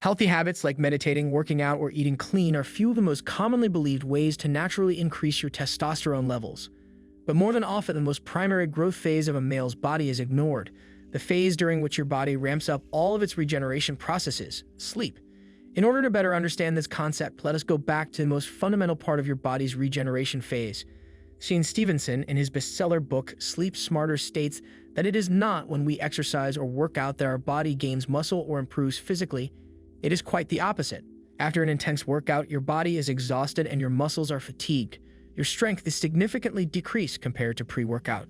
Healthy habits like meditating, working out, or eating clean are few of the most commonly believed ways to naturally increase your testosterone levels. But more than often, the most primary growth phase of a male's body is ignored, the phase during which your body ramps up all of its regeneration processes, sleep. In order to better understand this concept, let us go back to the most fundamental part of your body's regeneration phase. Stevenson, in his bestseller book, Sleep Smarter, states that it is not when we exercise or work out that our body gains muscle or improves physically. It is quite the opposite. After an intense workout, your body is exhausted and your muscles are fatigued. Your strength is significantly decreased compared to pre-workout.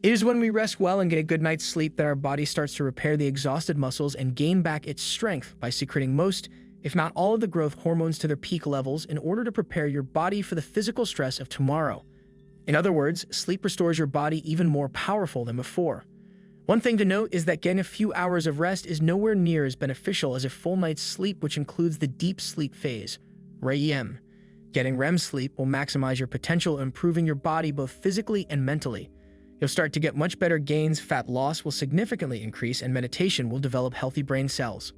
It is when we rest well and get a good night's sleep that our body starts to repair the exhausted muscles and gain back its strength by secreting most, if not all, of the growth hormones to their peak levels in order to prepare your body for the physical stress of tomorrow. In other words, sleep restores your body even more powerful than before. One thing to note is that getting a few hours of rest is nowhere near as beneficial as a full night's sleep, which includes the deep sleep phase, REM. Getting REM sleep will maximize your potential, improving your body both physically and mentally. You'll start to get much better gains, fat loss will significantly increase, and meditation will develop healthy brain cells.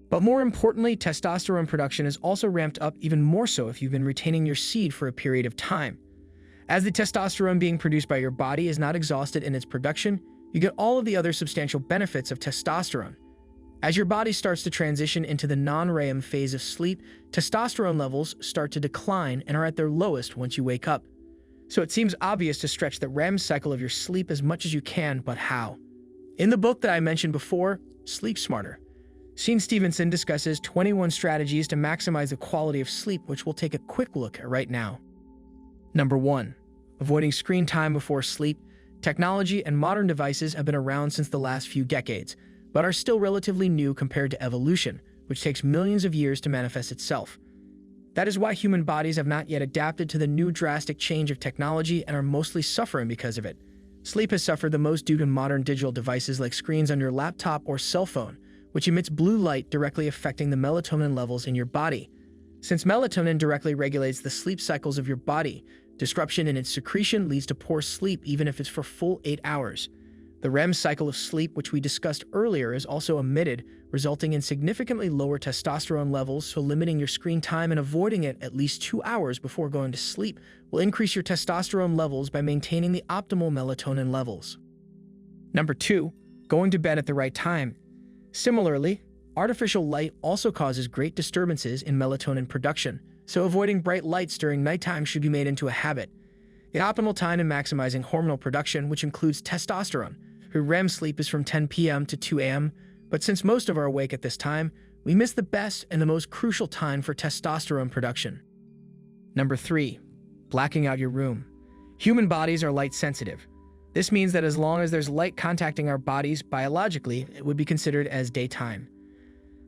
But more importantly, testosterone production is also ramped up even more so if you've been retaining your seed for a period of time. As the testosterone being produced by your body is not exhausted in its production, you get all of the other substantial benefits of testosterone. As your body starts to transition into the non-REM phase of sleep, testosterone levels start to decline and are at their lowest once you wake up. So it seems obvious to stretch the REM cycle of your sleep as much as you can, but how? In the book that I mentioned before, Sleep Smarter, Stevenson discusses 21 strategies to maximize the quality of sleep, which we'll take a quick look at right now. Number 1. Avoiding screen time before sleep. Technology and modern devices have been around since the last few decades, but are still relatively new compared to evolution, which takes millions of years to manifest itself. That is why human bodies have not yet adapted to the new drastic change of technology and are mostly suffering because of it. Sleep has suffered the most due to modern digital devices like screens on your laptop or cell phone, which emits blue light directly affecting the melatonin levels in your body. Since melatonin directly regulates the sleep cycles of your body, disruption in its secretion leads to poor sleep even if it's for full 8 hours. The REM cycle of sleep, which we discussed earlier, is also omitted, resulting in significantly lower testosterone levels, so limiting your screen time and avoiding it at least 2 hours before going to sleep will increase your testosterone levels by maintaining the optimal melatonin levels. Number 2. Going to bed at the right time. Similarly, artificial light also causes great disturbances in melatonin production, so avoiding bright lights during nighttime should be made into a habit. The optimal time in maximizing hormonal production, which includes testosterone, through REM sleep is from 10 p.m. to 2 a.m., but since most of are awake at this time, we miss the best and the most crucial time for testosterone production. Number 3. Blacking out your room. Human bodies are light sensitive. This means that as long as there's light contacting our bodies biologically, it would be considered as daytime.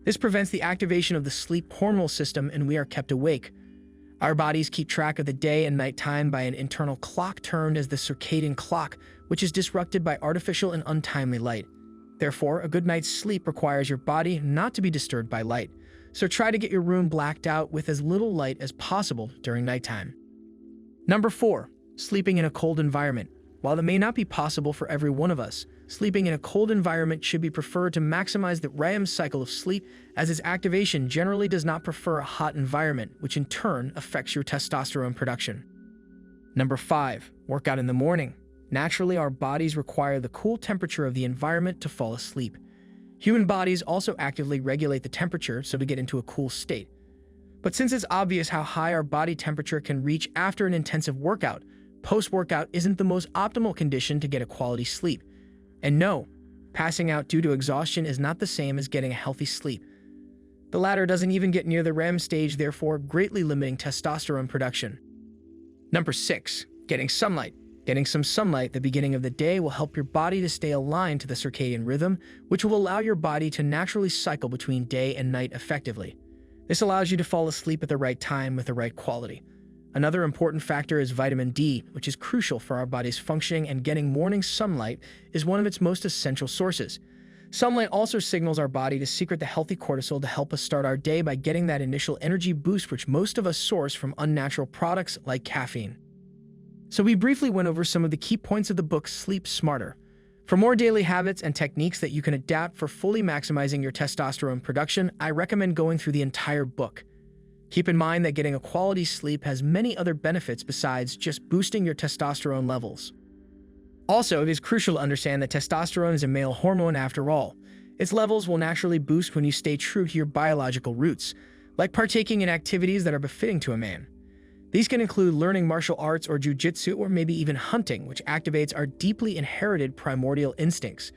This prevents the activation of the sleep hormonal system and we are kept awake. Our bodies keep track of the day and night time by an internal clock termed as the circadian clock, which is disrupted by artificial and untimely light. Therefore, a good night's sleep requires your body not to be disturbed by light, so try to get your room blacked out with as little light as possible during nighttime. Number 4. Sleeping in a cold environment. While it may not be possible for every one of us, sleeping in a cold environment should be preferred to maximize the REM cycle of sleep, as its activation generally does not prefer a hot environment, which in turn affects your testosterone production. Number 5. Work out in the morning. Naturally, our bodies require the cool temperature of the environment to fall asleep. Human bodies also actively regulate the temperature so to get into a cool state. But since it's obvious how high our body temperature can reach after an intensive workout, post-workout isn't the most optimal condition to get a quality sleep. And no, passing out due to exhaustion is not the same as getting a healthy sleep. The latter doesn't even get near the REM stage, therefore greatly limiting testosterone production. Number 6. Getting sunlight. Getting some sunlight at the beginning of the day will help your body to stay aligned to the circadian rhythm, which will allow your body to naturally cycle between day and night effectively. This allows you to fall asleep at the right time with the right quality. Another important factor is vitamin D, which is crucial for our body's functioning, and getting morning sunlight is one of its most essential sources. Sunlight also signals our body to secrete the healthy cortisol to help us start our day by getting that initial energy boost, which most of us source from unnatural products like caffeine. So we briefly went over some of the key points of the book Sleep Smarter. For more daily habits and techniques that you can adapt for fully maximizing your testosterone production, I recommend going through the entire book. Keep in mind that getting a quality sleep has many other benefits besides just boosting your testosterone levels. Also, it is crucial to understand that testosterone is a male hormone after all. Its levels will naturally boost when you stay true to your biological roots, like partaking in activities that are befitting to a man. These can include learning martial arts or jujitsu, or maybe even hunting, which activates our deeply inherited primordial instincts.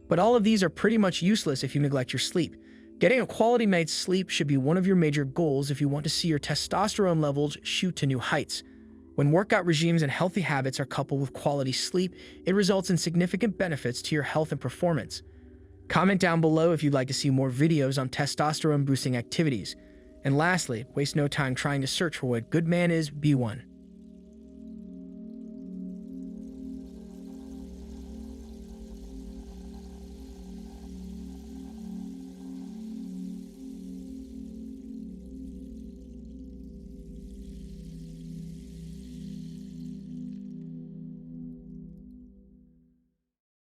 But all of these are pretty much useless if you neglect your sleep. Getting a quality night's sleep should be one of your major goals if you want to see your testosterone levels shoot to new heights. When workout regimes and healthy habits are coupled with quality sleep, it results in significant benefits to your health and performance. Comment down below if you'd like to see more videos on testosterone boosting activities. And lastly, waste no time trying to search for what good man is, be one.